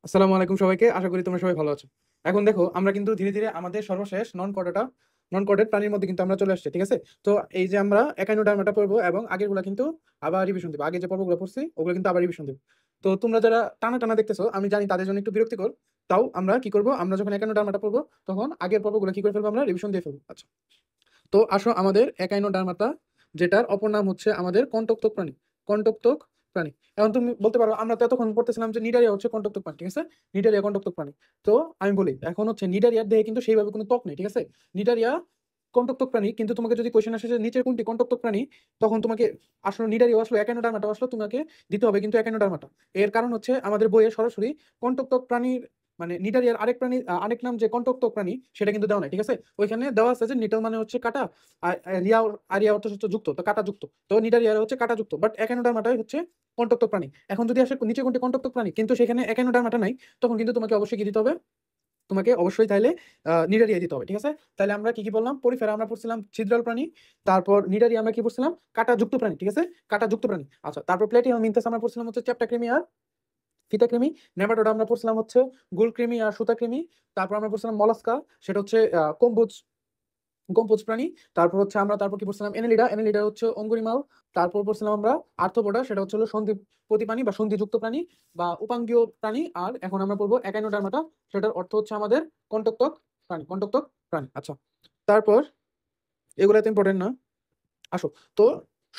আসসালামু আলাইকুম সবাইকে। আশা করি তোমরা সবাই ভালো আছো। এখন দেখো আমরা কিন্তু ধীরে, ধীরে আমাদের সর্বশেষ নন কর্ডেড প্রাণীর মধ্যে কিন্তু আমরা চলে আসছি। ঠিক আছে? তো এই যে আমরা একাইনোডার্মাটা পড়বো এবং আগেরগুলা কিন্তু আবার রিভিশন দিব। আগে যে পর্বগুলো পড়ছি ওগুলো কিন্তু আবার রিভিশন দিব। তো তোমরা যারা টানা, টানা দেখতেছো আমি জানি তাদের জন্য একটু বিরক্তিকর। তাও আমরা কি করব? আমরা যখন একাইনোডার্মাটা পড়বো তখন আগের পর্বগুলো কি করে ফেলবো? আমরা রিভিশন দিয়ে ফেলবো। আচ্ছা। তো আসো আমাদের একাইনোডার্মাটা যেটার অপর নাম হচ্ছে আমাদের কন্টকতক প্রাণী। কন্টকতক প্রাণী। এখন তুমি বলতে পারো আমরা তো এতক্ষণ পড়তেছিলাম যে নিডারিয়া হচ্ছে কন্টকতক প্রাণী। ঠিক আছে? নিডারিয়া কন্টকতক প্রাণী। তো আমি বলি এখন হচ্ছে নিডারিয়ার দেহে কিন্তু সেইভাবে কোনো ত্বক নেই। ঠিক আছে? নিডারিয়া কন্টকতক প্রাণী, কিন্তু তোমাকে যদি কোয়েশ্চেন আসে যে নিচের কোনটি কন্টকতক প্রাণী, তখন তোমাকে আসলে নিডারিয়া আসলো একাইনোডার্মাটা আসলো তোমাকে দিতে হবে কিন্তু একাইনোডার্মাটা। এর কারণ হচ্ছে আমাদের বইয়ে সরাসরি কন্টকতক প্রাণীর মানে নিডারিয়ার আরেক প্রাণী আরেক নাম যে কন্টকতক প্রাণী সেটা কিন্তু দেওয়া নাই। ঠিক আছে? ওইখানে দেওয়া আছে যে নিটল মানে হচ্ছে কাটা, আর রিয়া আরিয়া অর্থ হচ্ছে যুক্ত, তো কাটা যুক্ত। তো নিডারিয়া হচ্ছে কাটা যুক্ত, বাট একানোডার্মাটাই হচ্ছে কন্টক্তক প্রাণী। এখন যদি আসে নিচে কোনটি কন্টক্তক প্রাণী কিন্তু সেখানে একানোডার্মাটা নাই, তখন কিন্তু তোমাকে অবশ্যই কি দিতে হবে? তোমাকে অবশ্যই তাইলে নিডারিয়া দিতে হবে। ঠিক আছে? তাহলে আমরা কি কি বললাম? পরিফেরা আমরা পড়ছিলাম ছিদ্রাল প্রাণী, তারপর নিডারিয়া আমরা কি পড়ছিলাম? কাটা যুক্ত প্রাণী। ঠিক আছে? কাটা যুক্ত প্রাণী। আচ্ছা, তারপর প্লেটিহাম মিনথাস আমরা পড়ছিলাম হচ্ছে চ্যাপ্টাকৃমি আর ফিতাকৃমি। নেমাটোডা আমরা পড়ছিলাম হচ্ছে গুলকৃমি আর সুতাকৃমি। তারপর আমরা পড়ছিলাম মলাস্কা, সেটা হচ্ছে কম্বোজ কম্পোজ প্রাণী। তারপর কি পড়ছিলাম? এনেলিডা। এনেলিডা হচ্ছে অঙ্গুরিমাল। তারপর পড়ছিলাম আমরা আর্থ্রোপোডা, সেটা হচ্ছে হলো সন্ধিপতি প্রাণী বা সন্ধিযুক্ত প্রাণী বা উপাঙ্গীয় প্রাণী। আর এখন আমরা পড়বো একাইনোডার্মাটা, সেটার অর্থ হচ্ছে আমাদের কন্টক্তক প্রাণী। কন্টক্তক প্রাণী। আচ্ছা, তারপর এগুলো এত ইম্পর্টেন্ট না। আসো। তো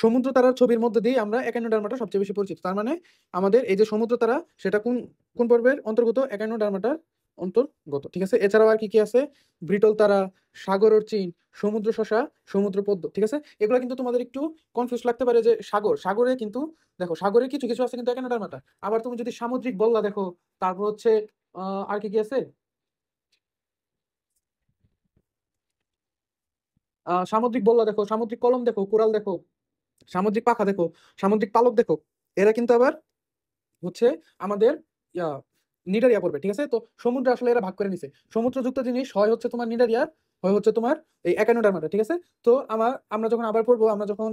সমুদ্র তারার ছবির মধ্যে দিয়ে আমরা একাইনোডার্মাটা সবচেয়ে বেশি পরিচিত। তার মানে আমাদের এই যে সমুদ্র তারা সেটা কোন কোন পর্বের অন্তর্গত? একাইনোডার্মাটার অন্তর্গত। ঠিক আছে? এছাড়াও আর কি কি আছে? ব্রিটল তারা, সাগর অর্চিন, সমুদ্র শসা, সমুদ্র পদ্ম। ঠিক আছে? এগুলো কিন্তু তোমাদের একটু কনফিউজ লাগতে পারে যে সাগরে কিন্তু দেখো সাগরে কিছু কিছু আছে কিন্তু একাইনোডার্মাটা। আবার তুমি যদি সামুদ্রিক বল্লা দেখো, তারপর হচ্ছে আর কি কি আছে? সামুদ্রিক বল্লা দেখো, সামুদ্রিক কলম দেখো, কোরাল দেখো, সামুদ্রিক পাখা দেখো, সামুদ্রিক পালক দেখো, এরা কিন্তু আবার হচ্ছে আমাদের ইয়া নিডারিয়া পড়বে। ঠিক আছে? তো সমুদ্র আসলে এরা ভাগ করে নিছে। সমুদ্রযুক্ত জিনিস হয় হচ্ছে তোমার নিডারিয়া, হয় হচ্ছে তোমার এই একানোডার্মাটা। ঠিক আছে? তো আমরা যখন আবার পড়বো, আমরা যখন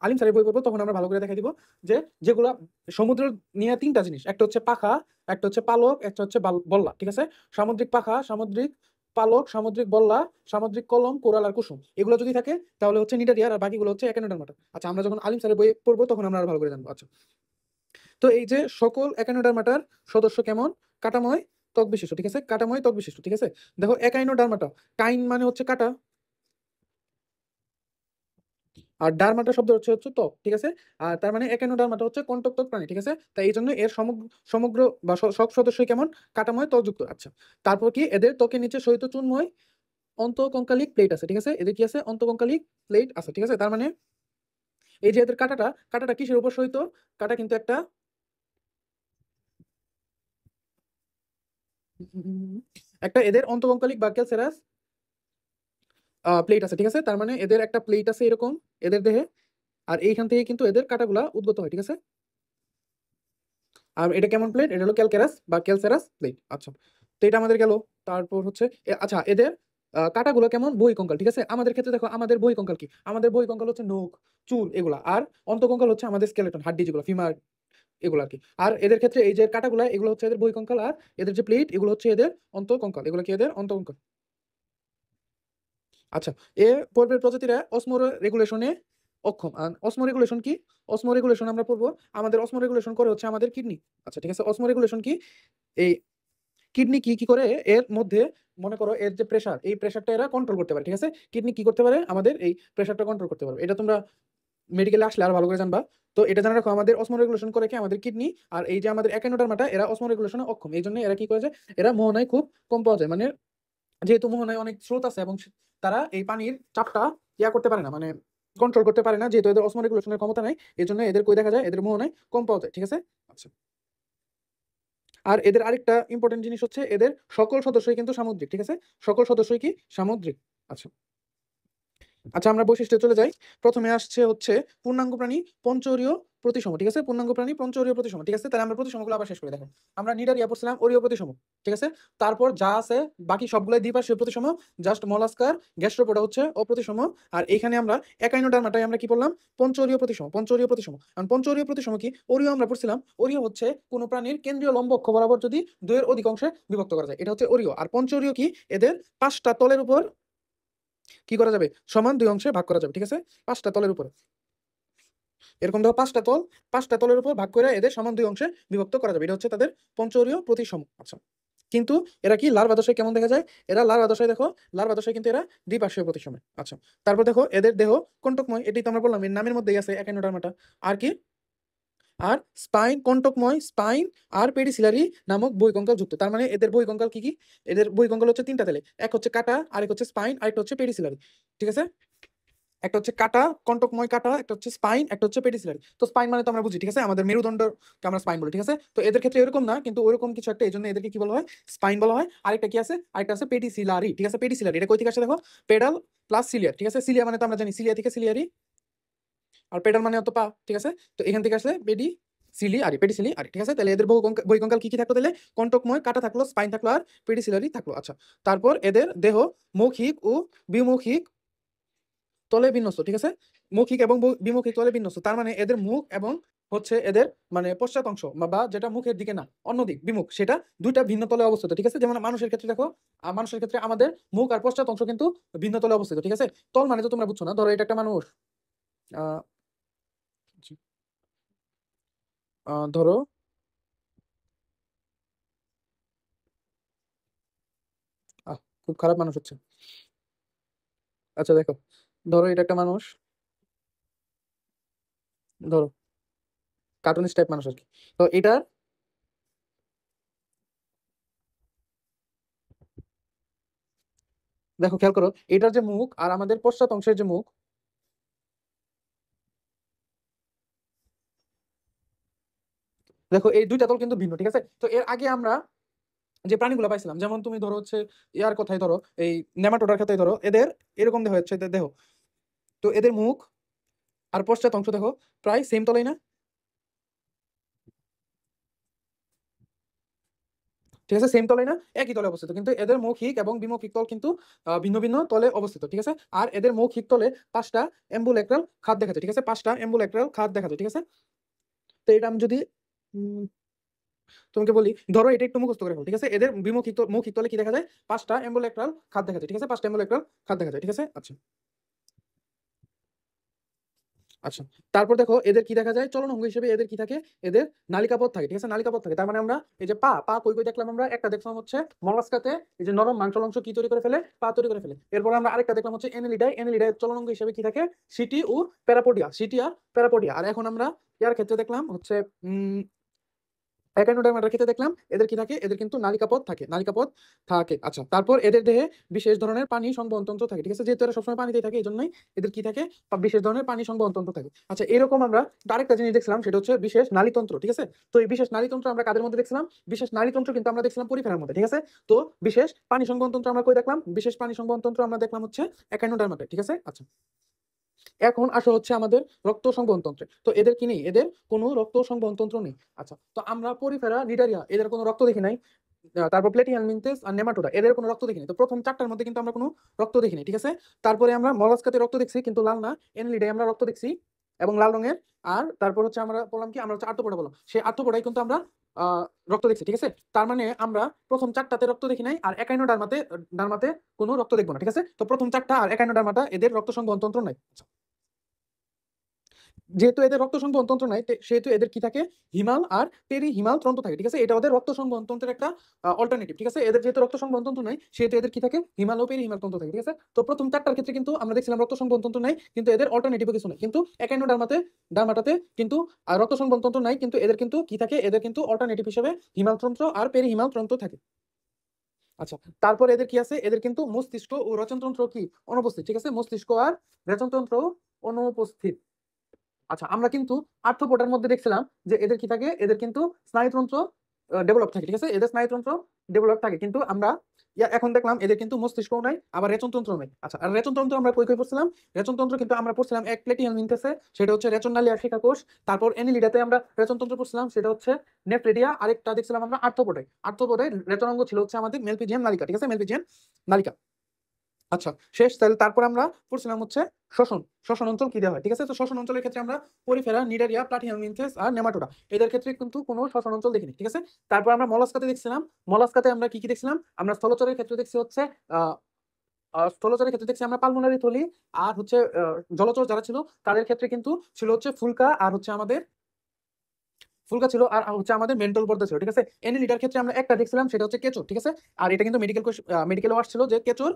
আলিম স্যারের বই পড়বো, তখন আমরা ভালো করে দেখাই দিব যে যেগুলা সমুদ্র নিয়ে তিনটা জিনিস, একটা হচ্ছে পাখা, একটা হচ্ছে পালক, একটা হচ্ছে বল্লা। ঠিক আছে? সামুদ্রিক পাখা, সামুদ্রিক পালক, সামুদ্রিক বল্লা, সামুদ্রিক কলম, কোরাল আর কুসুম, এগুলো যদি থাকে তাহলে হচ্ছে নিডারিয়া, আর বাকিগুলো হচ্ছে একানোডার্মাটা। আচ্ছা, আমরা যখন আলিম স্যারের বই পড়বো তখন আমরা আরো ভালো করে জানবো। আচ্ছা, তো এই যে সকল একাইনোডার্মাটার সদস্য কেমন? কাটাময় ত্বক বিশিষ্ট। ঠিক আছে? কাটাময় ত্বক বিশিষ্ট। ঠিক আছে? দেখো একাইনোডার্মাটা, কাইন মানে হচ্ছে কাটা, আর ডার্মাটা শব্দ হচ্ছে হচ্ছে ত্বক। ঠিক আছে? আর তার মানে একাইনোডার্মাটা হচ্ছে কন্টক প্রাণী। ঠিক আছে? তাই এই জন্য এর সমগ্র সমগ্র বা সব সদস্যই কেমন? কাটাময় ত্বকযুক্ত। আচ্ছা, তারপর কি এদের ত্বকের নিচে শৈত চুনময় অন্তকঙ্কালিক প্লেট আছে। ঠিক আছে? এদের কি আছে? অন্তকঙ্কালিক প্লেট আছে। ঠিক আছে? তার মানে এই যে এদের কাটাটা কিসের উপর শৈত? কাটা কিন্তু একটা এদের অন্তকঙ্কালিক বা ক্যালসেরাস প্লেট আছে। ঠিক আছে? তার মানে এদের একটা প্লেট আছে এরকম এদের দেহে, আর এইখান থেকে কিন্তু এদের কাঁটাগুলা উদ্গত হয়। ঠিক আছে? আর এটা কেমন প্লেট? এটা হলো ক্যালকেরাস বা ক্যালসেরাস প্লেট। আচ্ছা, তো এটা আমাদের গেল। তারপর হচ্ছে আচ্ছা, এদের কাঁটাগুলো কেমন? বহিঃকঙ্কাল। ঠিক আছে? আমাদের ক্ষেত্রে দেখো আমাদের বহিঃকঙ্কাল কি? আমাদের বহিঃকঙ্কাল হচ্ছে নখ, চুল এগুলা, আর অন্তঃকঙ্কাল হচ্ছে আমাদের স্কেলেটন, হাড্ডি যেগুলো, ফিমার, এগুলো আর কি। আর এদের ক্ষেত্রে এই যে কাঁটাগুলা এগুলো হচ্ছে এদের বহিঃকঙ্কাল, আর এদের যে প্লেট এগুলো হচ্ছে এদের অন্তঃকঙ্কাল। এগুলো কি? এদের অন্তঃকঙ্কাল। আচ্ছা, এ পর্বের প্রজাতিরা অসমো রেগুলেশনে অক্ষম। আর অসমো রেগুলেশন কি? অসমো রেগুলেশন আমরা পড়বো, আমাদের অসমো রেগুলেশন করে হচ্ছে আমাদের কিডনি। আচ্ছা, ঠিক আছে? অসমো রেগুলেশন কি? এই কিডনি কি কি করে এর মধ্যে, মনে করো এর যে প্রেসার, এই প্রেসারটা এরা কন্ট্রোল করতে পারে। ঠিক আছে? কিডনি কি করতে পারে? আমাদের এই প্রেসারটা কন্ট্রোল করতে পারবে। এটা তোমরা মেডিকেলে আসলে আরো ভালো করে জানবা। তো এটা জানা রাখো, আমাদের অসমো রেগুলেশন করে কি? আমাদের কিডনি। আর এই যে আমাদের একানোডার্মাটা, এরা অসমো রেগুলেশনে অক্ষম। এই জন্য এরা কি করেছে? এরা মোহনায় খুব কম পাওয়া যায়। মানে যেহেতু মোহনায় অনেক স্রোত আছে এবং তারা এই পানির চাপটা করতে পারে না, মানে কন্ট্রোল করতে পারে না, যেহেতু এদের অসমো রেগুলেশনের ক্ষমতা নাই। এই জন্য এদের কই দেখা যায়? এদের মোহনায় কম পাওয়া যায়। ঠিক আছে? আচ্ছা, আর এদের আরেকটা ইম্পর্টেন্ট জিনিস হচ্ছে এদের সকল সদস্যই কিন্তু সামুদ্রিক। ঠিক আছে? সকল সদস্যই কি? সামুদ্রিক। আচ্ছা, আচ্ছা, আমরা বৈশিষ্ট্যে চলে যাই। প্রথমে আসছে হচ্ছে পূর্ণাঙ্গ প্রাণী পঞ্চরীয় প্রতিসম, ঠিক আছে? পূর্ণাঙ্গ প্রাণী পঞ্চরীয় প্রতিসম, ঠিক আছে? তাহলে আমরা প্রতিসমগুলো আবার শেষ করে দেখো। আমরা নিডারিয়া পড়ছিলাম অরীয় প্রতিসম, ঠিক আছে? তারপর যা আছে বাকি সবগুলাই দ্বিপার্শ্বীয় প্রতিসম, জাস্ট মলাস্কার গ্যাস্ট্রোপোডা হচ্ছে অপ্রতিসম। আর এইখানে আমরা একাইনোডার্মাটায় আমরা কি বললাম? পঞ্চরীয় প্রতিসম, পঞ্চরীয় প্রতিসম। কারণ পঞ্চরীয় প্রতিসম কি? অরীয় আমরা পড়ছিলাম। অরীয় হচ্ছে কোনো প্রাণীর কেন্দ্রীয় লম্ব অক্ষ বরাবর যদি দুইয়ের অধিক অংশে বিভক্ত করা যায়, এটা হচ্ছে অরীয়। আর পঞ্চরীয় কি? এদের 5টা তলের উপর কি করা যাবে? সমান 2 অংশে ভাগ করা যাবে, ঠিক আছে? 5টা তলের উপরে। এরকম দেখো 5টা তল, 5টা তলের উপর ভাগ করে এদের সমান 2 অংশে বিভক্ত করা যাবে। এটা হচ্ছে তাদের পঞ্চরীয় প্রতিসম। আচ্ছা, কিন্তু এরা কি লার্ভা দশায় কেমন দেখা যায়? এরা লার্ভা দশায় দেখো, লার্ভা দশায় কিন্তু এরা দ্বিপার্শ্বীয় প্রতিসম। আচ্ছা, তারপর দেখো এদের দেহ কণ্টকময়, এটাই তো আমরা বললাম এর নামের মধ্যেই আছে একাইনোডার্মাটা। আর কি? আর স্পাইন, কণ্টকময় স্পাইন আর পেডিসিলারি নামক বহিঃকঙ্কাল যুক্ত। তার মানে এদের বহিঃকঙ্কাল কি কি? এদের বহিঃকঙ্কাল হচ্ছে 3টা তেলে, এক হচ্ছে কাটা, আরেক হচ্ছে স্পাইন, আরেকটা হচ্ছে পেডিসিলারি, ঠিক আছে? একটা হচ্ছে কাটা, কণ্টকময় কাটা, একটা হচ্ছে স্পাইন, একটা হচ্ছে পেডিসিলারি। তো স্পাইন মানে তো আমরা বুঝি, ঠিক আছে? আমাদের মেরুদণ্ডকে আমরা স্পাইন বলি, ঠিক আছে? তো এদের ক্ষেত্রে এরকম না, কিন্তু ওইরকম কিছু একটা, এইজন্য এদেরকে কি বলা হয়? স্পাইন বলা হয়। আরেকটা কি আছে? আরেকটা আছে পেডিসিলারি, ঠিক আছে? পেডিসিলারি এটা কই থেকে আসে দেখো? পেডাল প্লাস সিলিয়ার, ঠিক আছে? সিলিয়া মানে তো আমরা জানি সিলিয়া থেকে সিলিয়ারি, আর পেডাল মানে হতো পা, ঠিক আছে? তো এখান থেকে আসলে পেডিসিলিয়ারি, পেডিসিলিয়ারি, ঠিক আছে? তাহলে এদের বহিঃকঙ্কাল কি কি থাকলো তাহলে? কণ্টকময় কাটা থাকলো, স্পাইন থাকলো আর পেডিসিলারি থাকলো। আচ্ছা, তারপর এদের দেহ মৌখিক ও বিমৌখিক তলে বিন্যস্ত, ঠিক আছে? মৌখিক এবং বিমৌখিক তলে বিন্যস্ত। তার মানে এদের মুখ এবং হচ্ছে এদের মানে পশ্চাৎ অংশ বা যেটা মুখের দিকে না, অন্য দিক বিমুখ, সেটা 2টা ভিন্ন তলে অবস্থিত, ঠিক আছে? যেমন মানুষের ক্ষেত্রে দেখো, মানুষের ক্ষেত্রে আমাদের মুখ আর পশ্চাৎ অংশ কিন্তু ভিন্ন তলে অবস্থিত, ঠিক আছে? তল মানে তো তোমরা বুঝছো না, ধরো এটা একটা মানুষ, আহ ধরো খুব খারাপ মানুষ হচ্ছে। আচ্ছা দেখো, ধরো এটা একটা মানুষ, ধরো কার্টুনিস্ট টাইপ মানুষ আর কি। তো এটার দেখো খেয়াল করো, এটার যে মুখ আর আমাদের পশ্চাৎ অংশের যে মুখ, দেখো এই 2টা তল কিন্তু ভিন্ন, ঠিক আছে? তো এর আগে আমরা যে প্রাণীগুলো পাইছিলাম, যেমন তুমি ধরো হচ্ছে ইয়ার কথাই ধরো, এই নেমাটোডার কথাই ধরো, এদের এরকম দেখা যাচ্ছে এদের দেহ। তো এদের মুখ আর পশ্চাৎ অংশ দেখো প্রায় সেম তলেই না, ঠিক আছে? সেম তলেই না, একই তলে অবস্থিত, কিন্তু এদের মৌখিক এবং বিমৌখিক তল কিন্তু ভিন্ন ভিন্ন তলে অবস্থিত, ঠিক আছে? আর এদের মৌখিক তলে 5টা এম্বুলেক্রাল খাত দেখা যায়, ঠিক আছে? 5টা এম্বুলেক্রাল খাত দেখা যায়, ঠিক আছে? তো এটা আমি যদি উম, তোমাকে বলি, ধরো এটা একটু মুখস্থ করে ফেলো, ঠিক আছে? এদের মৌখিক তলে কি দেখা যায়? 5টা এম্বুলেক্রাল খাত দেখা যায়, ঠিক আছে? 5টা এম্বুলেক্রাল খাত দেখা যায়, ঠিক আছে? আচ্ছা, আচ্ছা, তারপর দেখো এদের কি দেখা যায়? চলন অঙ্গ হিসেবে এদের কি থাকে? এদের নালিকাপথ থাকে, ঠিক আছে? নালিকাপথ থাকে। তার মানে আমরা এই যে পা পা কই কই দেখলাম, আমরা একটা দেখলাম হচ্ছে মলাস্কাতে, এই যে নরম মাংসল অংশ কি তৈরি করে ফেলে? পা তৈরি করে ফেলে। এরপর আমরা আরেকটা দেখলাম হচ্ছে এনিলিডাই, এনিলিডাই চলন অঙ্গ হিসেবে কি থাকে? সিটি ও প্যারাপোডিয়া, সিটি আর প্যারাপোডিয়া। আর এখন আমরা ইয়ার ক্ষেত্রে দেখলাম হচ্ছে একাইনোডার্মাটার ক্ষেত্রে দেখলাম এদের কি থাকে? এদের কিন্তু নালিকাপথ থাকে, নালিকাপথ থাকে। আচ্ছা, তারপর এদের দেহে বিশেষ ধরনের পানি সংবহন তন্ত্র থাকে, ঠিক আছে? যেহেতু এরা সবসময় পানিতেই থাকে, এই জন্যই এদের কি থাকে? বিশেষ ধরনের পানি সংবহন তন্ত্র থাকে। আচ্ছা, এরকম আমরা আরেকটা জিনিস দেখছিলাম, সেটা হচ্ছে বিশেষ নালীতন্ত্র, ঠিক আছে? তো এই বিশেষ নালীতন্ত্র আমরা কাদের মধ্যে দেখছিলাম? বিশেষ নালীতন্ত্র কিন্তু আমরা দেখছিলাম পরিফেরার মধ্যে, ঠিক আছে? তো বিশেষ পানি সংবহন তন্ত্র আমরা কই দেখলাম? বিশেষ পানি সংবহন তন্ত্র আমরা দেখলাম হচ্ছে একাইনোডার্মাটায়, ঠিক আছে? আচ্ছা, এখন আসা হচ্ছে আমাদের রক্ত সংবহন তন্ত্রে। তো এদের কি নেই? এদের কোনো রক্ত সংবহন তন্ত্র নেই। আচ্ছা, তো আমরা পরিফেরা, নিডারিয়া, এদের কোনো রক্ত দেখি নাই। তারপর প্লেটিহেলমিনথেস আর নেমাটোডা, এদের কোনো রক্ত দেখিনি। তো প্রথম 4টার মধ্যে কিন্তু আমরা কোনো রক্ত দেখিনি, ঠিক আছে? তারপরে আমরা মলাস্কাতে রক্ত দেখছি কিন্তু লাল না, এনলিডায় আমরা রক্ত দেখছি এবং লাল রঙের। আর তারপর হচ্ছে আমরা বললাম কি, আমরা হচ্ছে আর্থ্রোপোডা বললাম, সেই আর্থ্রোপোডায় কিন্তু আমরা রক্ত দেখছি, ঠিক আছে? তার মানে আমরা প্রথম 4টাতে রক্ত দেখি নাই, আর একাইনোডার্মাতে ডার্মাতে কোনো রক্ত দেখবো না, ঠিক আছে? তো প্রথম 4টা আর একাইনোডার্মাটা এদের রক্ত সংবহন তন্ত্র নাই। আচ্ছা, যেহেতু এদের রক্ত সংবহন তন্ত্র নাই, সেহেতু এদের কি থাকে? হিমাল আর পেরি হিমাল তন্ত্র থাকে, ঠিক আছে? এটা ওদের রক্ত সংবহন তন্ত্রের একটা অল্টারনেটিভ, ঠিক আছে? এদের যেহেতু রক্ত সংবহন তন্ত্র নাই, সেহেতু এদের কি থাকে? হিমাল ও পেরি হিমাল তন্ত্র থাকে, ঠিক আছে? তো প্রথম 4টার ক্ষেত্রে কিন্তু আমরা দেখছিলাম রক্ত সংবহন তন্ত্র নাই, কিন্তু এদের অল্টারনেটিভ কিছু নাই। কিন্তু ডার্মাটাতে কিন্তু রক্ত সংবহন তন্ত্র নাই, কিন্তু এদের কিন্তু কি থাকে? এদের কিন্তু অল্টারনেটিভ হিসেবে হিমাল তন্ত্র আর পেরি হিমাল তন্ত্র থাকে। আচ্ছা, তারপর এদের কি আছে? এদের কিন্তু মস্তিষ্ক ও রচনতন্ত্র কি অনুপস্থিত, ঠিক আছে? মস্তিষ্ক আর রেচনতন্ত্র অনুপস্থিত। আচ্ছা, আমরা কিন্তু আর্থ্রোপোডার মধ্যে দেখছিলাম যে এদের কি থাকে? এদের কিন্তু স্নায়ুতন্ত্র ডেভেলপ থাকে, ঠিক আছে? এদের স্নায়ুতন্ত্র ডেভেলপ থাকে, কিন্তু আমরা এখন দেখলাম এদের কিন্তু মস্তিষ্কও নাই, আবার রেচনতন্ত্র নাই। আচ্ছা, আর রেচনতন্ত্র আমরা কই কই পড়ছিলাম? রেচনতন্ত্র কিন্তু আমরা পড়ছিলাম এক প্লেটিয়াল মিনতেসে, সেটা হচ্ছে রেচন নালিয়া শিখাকোষ। তারপর এনিলিডাতে আমরা রেচনতন্ত্র পড়ছিলাম, সেটা হচ্ছে নেফ্রেডিয়া। আরেকটা দেখছিলাম আমরা আর্থ্রোপোডায়। আর্থ্রোপোডায় রেচনাঙ্গ ছিল হচ্ছে আমাদের মেলপিজিয়ান নালিকা, ঠিক আছে, মেলপিজিয়ান নালিকা। আচ্ছা, শেষ। তাহলে তারপর আমরা পড়ছিলাম হচ্ছে শ্বসন। শ্বসন অঞ্চল কি দেওয়া হয়, ঠিক আছে। তো শ্বসন অঞ্চলের ক্ষেত্রে আমরা পরিফেরা, নিডারিয়া, প্লাটিহেলমিনথেস আর নেমাটোডা, এদের ক্ষেত্রে কিন্তু কোনো শ্বসন অঞ্চল দেখিনি, ঠিক আছে। তারপর আমরা মলাস্কাতে দেখছিলাম। মলাস্কাতে আমরা কি কি দেখছিলাম? আমরা স্থলচরের ক্ষেত্রে দেখছি হচ্ছে আহ স্থলচরের ক্ষেত্রে দেখছি আমরা পালমোনারি থলি। আর হচ্ছে জলচর যারা ছিল তাদের ক্ষেত্রে কিন্তু ছিল হচ্ছে ফুলকা, আর হচ্ছে আমাদের ফুলকা ছিল, আর হচ্ছে আমাদের মেন্টাল পর্দা ছিল, ঠিক আছে। এনিলিডার ক্ষেত্রে আমরা একটা দেখছিলাম, সেটা হচ্ছে কেঁচো, ঠিক আছে। আর এটা কিন্তু মেডিকেল আসছিল যে কেঁচোর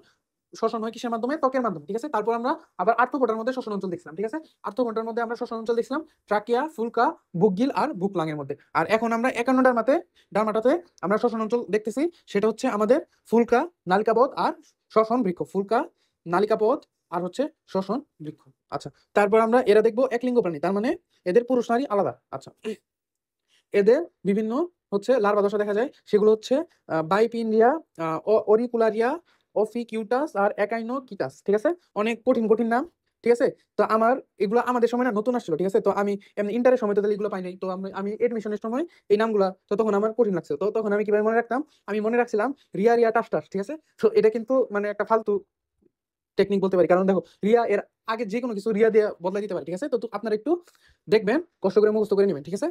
শ্বসন হয় কিসের মাধ্যমে? ত্বকের মাধ্যমে, ঠিক আছে। তারপর আমরা আবার আর্থ্রোপোডার মধ্যে শ্বসন অঞ্চল দেখছিলাম, ঠিক আছে। আর্থ্রোপোডার মধ্যে আমরা শ্বসন অঞ্চল দেখছিলাম ট্রাকিয়া, ফুলকা, বুকগিল আর বুকলাং এর মধ্যে। আর এখন আমরা 51 ডারমাটাতে আমরা শ্বসন অঞ্চল দেখতেছি, সেটা হচ্ছে আমাদের ফুলকা, নালিকাপথ আর শ্বসন বৃক্ষ। ফুলকা, নালিকাপথ আর হচ্ছে শ্বসন বৃক্ষ। আচ্ছা, তারপর আমরা এরা দেখবো একলিঙ্গ প্রাণী, তার মানে এদের পুরুষ নারী আলাদা। আচ্ছা, এদের বিভিন্ন হচ্ছে লার্ভা দশা দেখা যায়, সেগুলো হচ্ছে বাইপিনিয়া, অরিকুলারিয়া, অফিকিউটাস আর একাইনোকিটাস, ঠিক আছে। অনেক কঠিন কঠিন নাম, ঠিক আছে। তো আমার এগুলো আমাদের সময় না নতুন আসছিল, ঠিক আছে। তো আমি এমনি ইন্টারের সময় তো তাহলে এগুলো পাই নাই, তো আমি এডমিশনের সময় এই নামগুলা, তো তখন আমার কঠিন লাগছে। তো তখন আমি কিভাবে মনে রাখতাম? আমি মনে রাখছিলাম রিয়া রিয়া টাস, ঠিক আছে। তো এটা কিন্তু মানে একটা ফালতু টেকনিক বলতে পারি, কারণ দেখো রিয়া এর আগে যে কোনো কিছু রিয়া দিয়ে বদলাই দিতে পারে, ঠিক আছে। তো আপনারা একটু দেখবেন, কষ্ট করে মুখস্থ করে নেবেন, ঠিক আছে।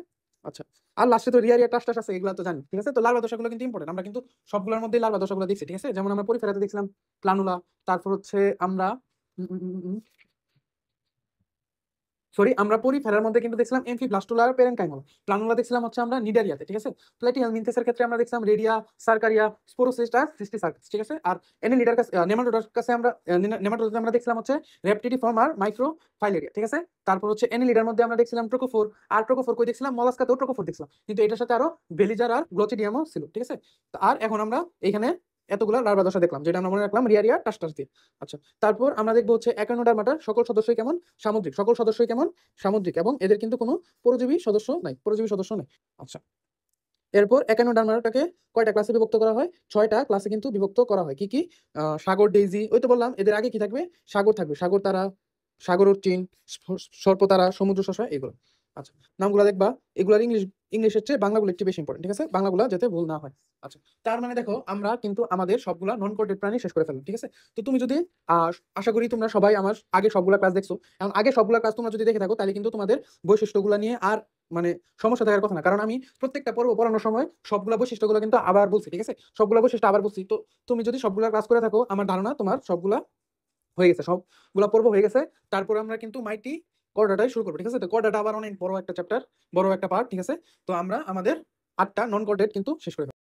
আচ্ছা, আর লাস্টে তো রিয়া রিয়া টাস আছে, এগুলো তো জানি, ঠিক আছে। তো লার্ভা দশাগুলো কিন্তু ইম্পর্টেন্ট, আমরা কিন্তু সবগুলোর মধ্যে লার্ভা দশাগুলো দেখছি, ঠিক আছে। যেমন আমরা পরিফেরাতে দেখছিলাম প্লানুলা, তারপর হচ্ছে আমরা সরি, আমরা পরিফেরার মধ্যে কিন্তু দেখছিলাম এমফিব্লাস্টুলার পেরেনকাইমল। প্লানুলা দেখছিলাম হচ্ছে আমরা নিডারিয়াতে, ঠিক আছে। প্লাটিহেলমিনথেসের ক্ষেত্রে আমরা দেখছিলাম রেডিয়া, সার্কারিয়া, স্পোরোসিস্টা, সিস্টিসার্কাস, ঠিক আছে। আর এনিলিডার কাছে, নেমাটোডার কাছে আমরা নেমাটোডাতে আমরা দেখছিলাম হচ্ছে রেপটিডিফর্ম আর মাইক্রোফাইলেরিয়া, ঠিক আছে। তারপর হচ্ছে এনিলিডার মধ্যে আমরা দেখছিলাম ট্রোকোফোর। আর ট্রোকোফোর কই দেখছিলাম? মলাস্কাতেও ট্রোকোফোর দেখছিলাম, কিন্তু এটার সাথে আরো বেলিজার আর গ্লোচিডিয়ামও ছিল, ঠিক আছে। আর এখন আমরা এখানে এতগুলা লার্ভা দশা দেখলাম, যেটা আমরা মনে রাখলাম রিয়া রিয়া টাস্টাস দিয়ে। আচ্ছা, তারপর আমরা দেখবো হচ্ছে একানোডার্মাটার সকল সদস্যই কেমন? সামুদ্রিক। সকল সদস্যই কেমন? সামুদ্রিক, এবং এদের কিন্তু কোনো পরজীবী সদস্য নাই, পরজীবী সদস্য নাই। আচ্ছা, এরপর একানোডার্মাটাকে কয়টা ক্লাসে বিভক্ত করা হয়? 6টা ক্লাসে কিন্তু বিভক্ত করা হয়। কি কি? সাগর ডেইজি, ওই তো বললাম। এদের আগে কি থাকবে? সাগর থাকবে, সাগর তারা, সাগর উর্চিন, সর্পতারা, সমুদ্র শসা, এগুলো। আচ্ছা, নামগুলো দেখবা। এগুলার ইংলিশের চেয়ে বাংলাগুলো একটু বেশি ইম্পর্টেন্ট, ঠিক আছে, বাংলাগুলো যাতে ভুল না হয়। আচ্ছা, তার মানে দেখো আমরা কিন্তু আমাদের সবগুলা নন কোডেড প্রাণী শেষ করে ফেললাম, ঠিক আছে। তো তুমি যদি আশা করি তোমরা সবাই আমার আগে সবগুলা ক্লাস দেখছো, এবং আগে সবগুলা ক্লাস তোমরা যদি দেখে থাকো, তাহলে কিন্তু তোমাদের বৈশিষ্ট্যগুলো নিয়ে আর মানে সমস্যা থাকার কথা না, কারণ আমি প্রত্যেকটা পর্ব পড়ানোর সময় সবগুলা বৈশিষ্ট্যগুলো কিন্তু আবার বলছি, ঠিক আছে। সবগুলা বৈশিষ্ট্য আবার বলছি। তো তুমি যদি সবগুলা ক্লাস করে থাকো, আমার ধারণা তোমার সবগুলা হয়ে গেছে, সবগুলা পর্ব হয়ে গেছে। তারপরে আমরা কিন্তু মাইটি কর্ডাটাই শুরু করবো, ঠিক আছে। তো কর্ডাটা আবার অনেক বড় একটা চ্যাপ্টার, বড় একটা পার্ট, ঠিক আছে। তো আমরা আমাদের 8টা নন কোডেড কিন্তু শেষ করে ফেলবো।